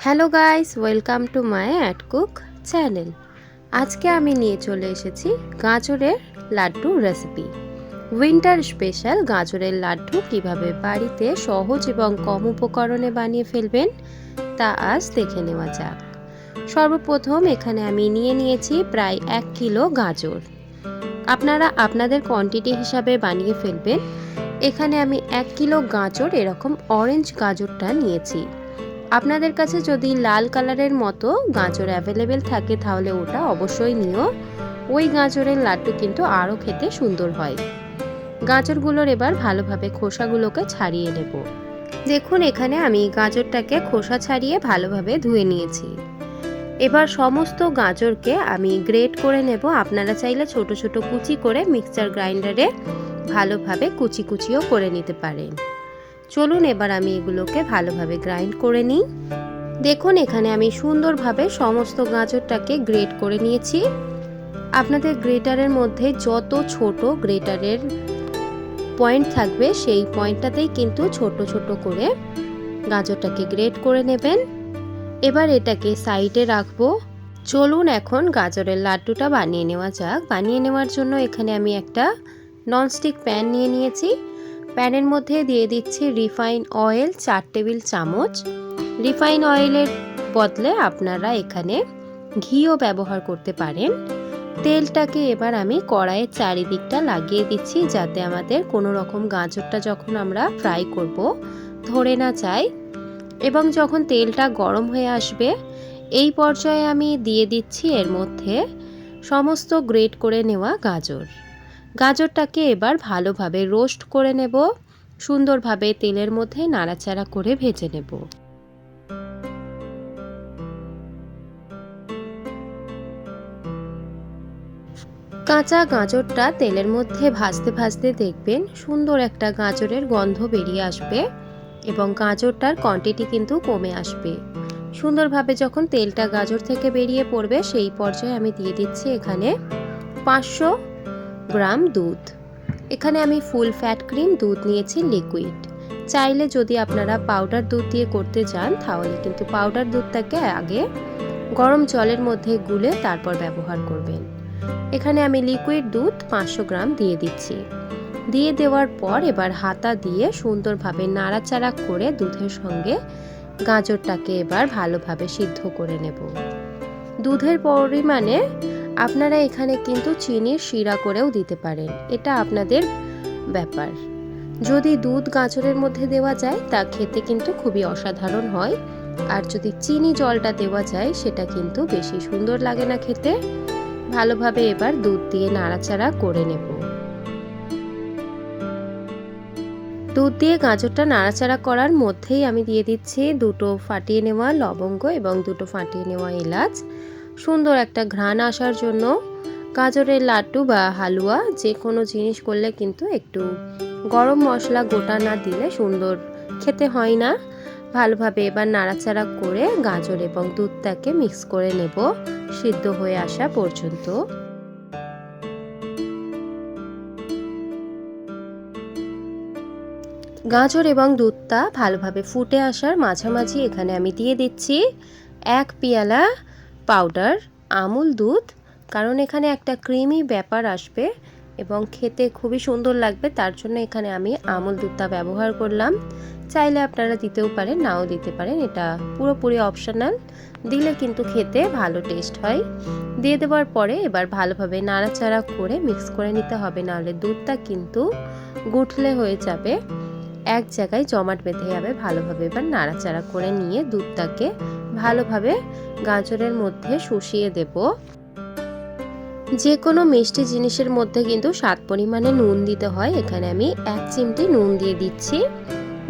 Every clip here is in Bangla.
Hello guys, welcome to my at cook channel. আজকে আমি নিয়ে চলে এসেছি গাজরের লাড্ডু রেসিপি। উইন্টার স্পেশাল গাজরের লাড্ডু কিভাবে বাড়িতে সহজ এবং কম উপকরণে বানিয়ে ফেলবেন তা আজ দেখে নেওয়া যাক। সর্বপ্রথম এখানে আমি নিয়ে নিয়েছি প্রায় 1 কিলো গাজর। আপনারা আপনাদের কোয়ান্টিটি হিসাবে বানিয়ে ফেলবেন। এখানে আমি 1 কিলো গাজর এরকম অরেঞ্জ গাজরটা নিয়েছি। আপনাদের কাছে যদি লাল কালারের মতো গাজর অ্যাভেলেবেল থাকে তাহলে ওটা অবশ্যই নিও। ওই গাজরের লাড্ডু কিন্তু আরও খেতে সুন্দর হয়। গাজরগুলোর এবার ভালোভাবে খোসাগুলোকে ছাড়িয়ে নেব। দেখুন এখানে আমি গাজরটাকে খোসা ছাড়িয়ে ভালোভাবে ধুয়ে নিয়েছি। এবার সমস্ত গাজরকে আমি গ্রেট করে নেব। আপনারা চাইলে ছোট ছোট কুচি করে মিক্সচার গ্রাইন্ডারে ভালোভাবে কুচি কুচিও করে নিতে পারেন। চলুন এবার আমি এগুলোকে ভালোভাবে গ্রাইন্ড করে নিই। দেখুন এখানে আমি সুন্দরভাবে সমস্ত গাজরটাকে গ্রেট করে নিয়েছি। আপনাদের গ্রেটারের মধ্যে যত ছোট গ্রেটারের পয়েন্ট থাকবে সেই পয়েন্টটাতেই কিন্তু ছোট ছোট করে গাজরটাকে গ্রেট করে নেবেন। এবার এটাকে সাইডে রাখবো। চলুন এখন গাজরের লাড্ডুটা বানিয়ে নেওয়া যাক। বানিয়ে নেওয়ার জন্য এখানে আমি একটা ননস্টিক প্যান নিয়ে নিয়েছি। প্যানের মধ্যে দিয়ে দিচ্ছি রিফাইন অয়েল 4 টেবিল চামচ। রিফাইন অয়েলের বদলে আপনারা এখানে ঘিও ব্যবহার করতে পারেন। তেলটাকে এবার আমি কড়াইয়ের চারিদিকটা লাগিয়ে দিচ্ছি যাতে আমাদের কোনো রকম গাজরটা যখন আমরা ফ্রাই করব ধরে না যায়। এবং যখন তেলটা গরম হয়ে আসবে এই পর্যায়ে আমি দিয়ে দিচ্ছি এর মধ্যে সমস্ত গ্রেট করে নেওয়া গাজর। গাজরটাকে এবার ভালোভাবে রোস্ট করে নেব। সুন্দরভাবে তেলের মধ্যে নাড়াচাড়া করে ভেজে নেব। কাঁচা গাজরটা তেলের মধ্যে ভাজতে ভাজতে দেখবেন সুন্দর একটা গাজরের গন্ধ বেরিয়ে আসবে এবং গাজরটার কোয়ান্টিটি কিন্তু কমে আসবে। সুন্দরভাবে যখন তেলটা গাজর থেকে বেরিয়ে পড়বে সেই পর্যায়ে আমি দিয়ে দিচ্ছি এখানে 500 গ্রাম দুধ। এখানে আমি ফুল ফ্যাট ক্রিম দুধ নিয়েছি লিকুইড। চাইলে যদি আপনারা পাউডার দুধ দিয়ে করতে চান তাহলে কিন্তু পাউডার দুধটাকে আগে গরম জলের মধ্যে গুলে তারপর ব্যবহার করবেন। এখানে আমি লিকুইড দুধ 500 গ্রাম দিয়ে দিচ্ছি। দিয়ে দেওয়ার পর এবার হাতা দিয়ে সুন্দরভাবে নাড়াচাড়া করে দুধের সঙ্গে গাজরটাকে এবার ভালোভাবে সিদ্ধ করে নেব। দুধের পরিমাণে আপনারা এখানে কিন্তু চিনির শিরা করেও দিতে পারেন, এটা আপনাদের ব্যাপার। যদি দুধ গাজরের মধ্যে দেওয়া যায় তা খেতে কিন্তু খুবই অসাধারণ হয়, আর যদি চিনি জলটা দেওয়া যায় সেটা কিন্তু বেশি সুন্দর লাগে না খেতে। ভালোভাবে এবার দুধ দিয়ে নাড়াচাড়া করে নেব। দুধ দিয়ে গাজরটা নাড়াচাড়া করার মধ্যেই আমি দিয়ে দিচ্ছি 2টো ফাটিয়ে নেওয়া লবঙ্গ এবং 2টো ফাটিয়ে নেওয়া এলাচ। সুন্দর একটা ঘ্রাণ আসার জন্য গাজরের লাড্ডু বা হালুয়া যে কোনো জিনিস করলে কিন্তু একটু গরম মশলা গোটা না দিলে সুন্দর খেতে হয় না। ভালোভাবে এবার নাড়াচাড়া করে গাজর এবং দুধটাকে মিক্স করে নেব সিদ্ধ হয়ে আসা পর্যন্ত। গাজর এবং দুধটা ভালোভাবে ফুটে আসার মাঝামাঝি এখানে আমি দিয়ে দিচ্ছি 1 পেয়ালা পাউডার আমুল দুধ, কারণ এখানে একটা ক্রিমি ব্যাপার আসবে এবং খেতে খুবই সুন্দর লাগবে, তার জন্য এখানে আমি আমুল দুধটা ব্যবহার করলাম। চাইলে আপনারা দিতেও পারেন, নাও দিতে পারেন, এটা পুরোপুরি অপশনাল। দিলে কিন্তু খেতে ভালো টেস্ট হয়। দিয়ে দেওয়ার পরে এবার ভালোভাবে নাড়াচাড়া করে মিক্স করে নিতে হবে, নাহলে দুধটা কিন্তু গুঠলে হয়ে যাবে, এক জায়গায় জমাট বেঁধে যাবে। ভালোভাবে এবার নাড়াচাড়া করে নিয়ে দুধটাকে ভালোভাবে গাজরের মধ্যে শুষিয়ে দেব। যে কোনো মিষ্টি জিনিসের মধ্যে কিন্তু স্বাদ পরিমাণে নুন দিতে হয়। এখানে আমি 1 চিমটি নুন দিয়ে দিচ্ছি।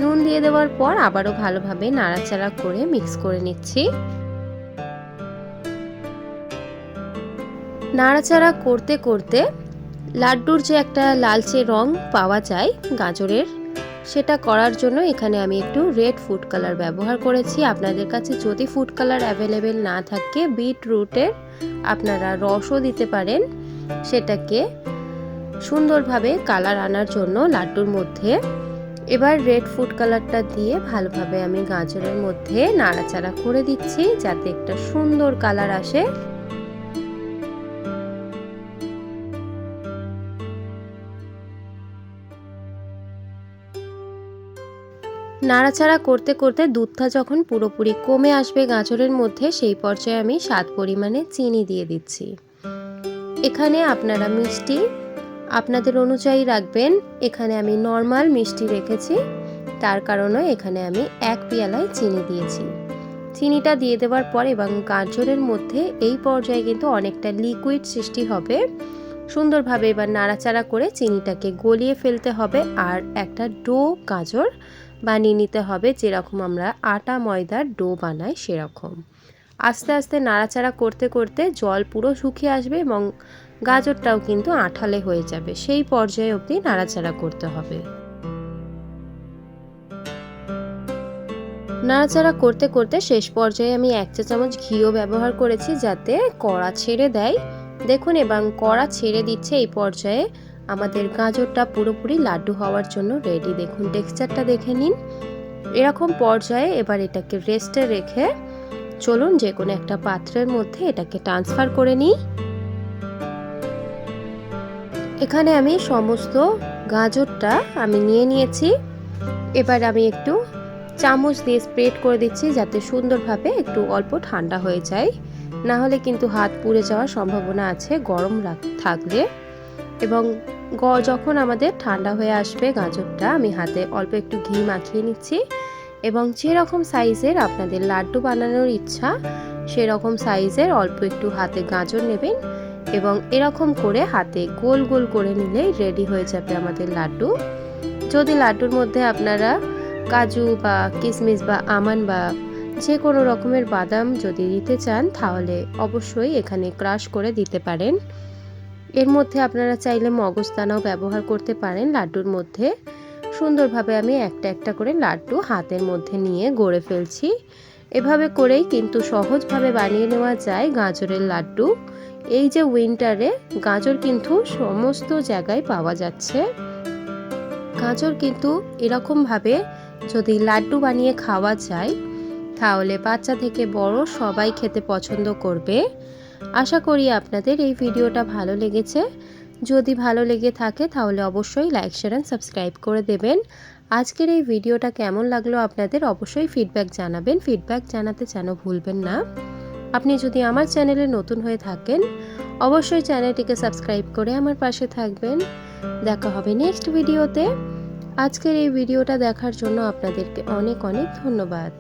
নুন দিয়ে দেওয়ার পর আবারও ভালোভাবে নাড়াচাড়া করে মিক্স করে নিচ্ছি। নাড়াচাড়া করতে করতে লাড্ডুর যে একটা লালচে রং পাওয়া যায় গাজরের, সেটা করার জন্য এখানে আমি একটু রেড ফুড কালার ব্যবহার করেছি। আপনাদের কাছে যদি ফুড কালার অ্যাভেলেবেল না থাকে বিটরুটের আপনারা রসও দিতে পারেন। সেটাকে সুন্দরভাবে কালার আনার জন্য লাড্ডুর মধ্যে এবার রেড ফুড কালারটা দিয়ে ভালোভাবে আমি গাজরের মধ্যে নাড়াচাড়া করে দিচ্ছি যাতে একটা সুন্দর কালার আসে। নাড়াচাড়া করতে করতে দুধটা যখন পুরোপুরি কমে আসবে গাজরের মধ্যে, সেই পর্যায়ে আমি স্বাদ পরিমাণে চিনি দিয়ে দিচ্ছি। এখানে আপনারা মিষ্টি আপনাদের অনুযায়ী রাখবেন। এখানে আমি নর্মাল মিষ্টি রেখেছি, তার কারণে এখানে আমি 1 পেয়ালায় চিনি দিয়েছি। চিনিটা দিয়ে দেওয়ার পর এবং গাজরের মধ্যে এই পর্যায়ে কিন্তু অনেকটা লিকুইড সৃষ্টি হবে। সুন্দরভাবে এবার নাড়াচাড়া করে চিনিটাকে গলিয়ে ফেলতে হবে আর একটা ডো গাজর বানিয়ে নিতে হবে, যেরকম আমরা আটা ময়দার ডো বানাই সেরকম। আস্তে আস্তে নাড়াচাড়া করতে করতে জল পুরো শুকিয়ে আসবে এবং গাজরটাও কিন্তু আঠালে হয়ে যাবে, সেই পর্যায়ে অবধি নাড়াচাড়া করতে হবে। নাড়াচাড়া করতে করতে শেষ পর্যায়ে আমি 1 চা চামচ ঘিও ব্যবহার করেছি যাতে কড়া ছেড়ে দেয়। দেখুন এবং কড়া ছেড়ে দিচ্ছে, এই পর্যায়ে আমাদের গাজরটা পুরোপুরি লাড্ডু হওয়ার জন্য রেডি। দেখুন টেক্সচারটা দেখে নিন। এরকম পর্যায়ে এবার এটাকে রেস্টে রেখে চলুন যে কোনো একটা পাত্রের মধ্যে এটাকে ট্রান্সফার করে নিই। এখানে আমি সমস্ত গাজরটা আমি নিয়ে নিয়েছি। এবার আমি একটু চামচ দিয়ে স্প্রেড করে দিচ্ছি যাতে সুন্দরভাবে একটু অল্প ঠান্ডা হয়ে যায়, না হলে কিন্তু হাত পুড়ে যাওয়ার সম্ভাবনা আছে গরম থাকলে। এবং যখন আমাদের ঠান্ডা হয়ে আসবে গাজরটা, আমি হাতে অল্প একটু ঘি মাখিয়ে নিচ্ছি এবং যেরকম সাইজের আপনাদের লাড্ডু বানানোর ইচ্ছা সেরকম সাইজের অল্প একটু হাতে গাজর নেবেন এবং এরকম করে হাতে গোল গোল করে নিলেই রেডি হয়ে যাবে আমাদের লাড্ডু। যদি লাড্ডুর মধ্যে আপনারা কাজু বা কিশমিশ বা আমন্ড বা যে কোনো রকমের বাদাম যদি দিতে চান তাহলে অবশ্যই এখানে ক্রাশ করে দিতে পারেন। এর মধ্যে আপনারা চাইলে মগজদানাও ব্যবহার করতে পারেন লাড্ডুর মধ্যে। সুন্দরভাবে আমি একটা একটা করে লাড্ডু হাতের মধ্যে নিয়ে গড়ে ফেলছি। এভাবে করেই কিন্তু সহজভাবে বানিয়ে নেওয়া যায় গাজরের লাড্ডু। এই যে উইন্টারে গাজর কিন্তু সমস্ত জায়গায় পাওয়া যাচ্ছে। গাজর কিন্তু এরকমভাবে যদি লাড্ডু বানিয়ে খাওয়া যায় তাহলে বাচ্চা থেকে বড় সবাই খেতে পছন্দ করবে। আশা করি আপনাদের এই ভিডিওটা ভালো লেগেছে। যদি ভালো লেগে থাকে তাহলে অবশ্যই লাইক শেয়ার এন্ড সাবস্ক্রাইব করে দেবেন। আজকের এই ভিডিওটা কেমন লাগলো আপনাদের অবশ্যই ফিডব্যাক জানাবেন। ফিডব্যাক জানাতে যেন ভুলবেন না। আপনি যদি আমার চ্যানেলে নতুন হয়ে থাকেন অবশ্যই চ্যানেলটিকে সাবস্ক্রাইব করে আমার পাশে থাকবেন। দেখা হবে নেক্সট ভিডিওতে। আজকের এই ভিডিওটা দেখার জন্য আপনাদেরকে অনেক অনেক ধন্যবাদ।